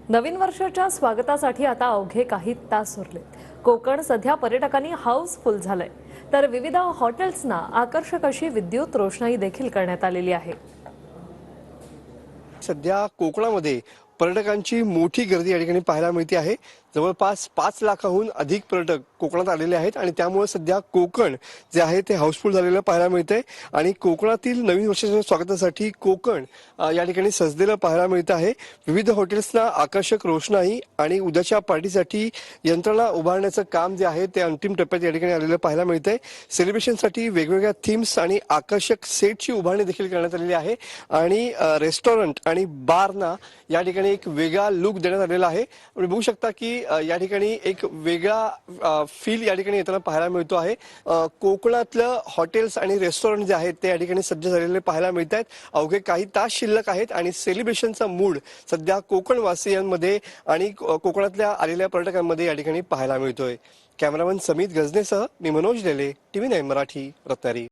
नवीन वर्षाच्या स्वागतासाठी आता अवघे काही तास उरलेत। कोकण सध्या पर्यटकांनी हाऊसफुल झालंय, तर विविध हॉटेल्सना आकर्षक अशी विद्युत रोषणाई देखील करण्यात आलेली आहे। सध्या कोकणामध्ये पर्यटकांची मोठी गर्दी या ठिकाणी पाहायला मिळते आहे। जवळपास 5 लाखाहून अधिक पर्यटक कोकणात आलेले आहेत आणि त्यामुळे सध्या कोकण जे आहे ते हाऊसफुल झालेलं पाहायला मिळतंय आणि कोकणातील नवीन वर्षाच्या स्वागतासाठी कोकण या ठिकाणी सजलेलं पाहायला मिळत आहे। विविध हॉटेल्सना आकर्षक रोषणाई आणि उद्याच्या पार्टीसाठी यंत्रणा उभारण्याचं काम जे आहे ते अंतिम टप्प्यात या ठिकाणी आलेलं पाहायला मिळतंय। सेलिब्रेशनसाठी वेगवेगळ्या थीम्स आणि आकर्षक सेटची उभारणी देखील करण्यात आलेली आहे आणि रेस्टॉरंट आणि बारना या ठिकाणी एक वेगळा लुक देण्यात आलेला आहे। आपण बघू शकता की या ठिकाणी एक वेगळा फील या ठिकाणी येताना पाहायला मिळतो आहे। कोकणातलं हॉटेल्स आणि रेस्टॉरंट जे आहेत ते या ठिकाणी सज्ज झालेले पाहायला मिळत आहेत। अवघे काही तास शिल्लक आहेत आणि सेलिब्रेशनचा मूड सध्या कोकणवासियांमध्ये आणि कोकणातल्या आलेल्या पर्यटकांमध्ये या ठिकाणी पाहायला मिळतोय। कॅमेरामन समित गजनेसह मी मनोज लेले, TV9 मराठी, रत्नागिरी।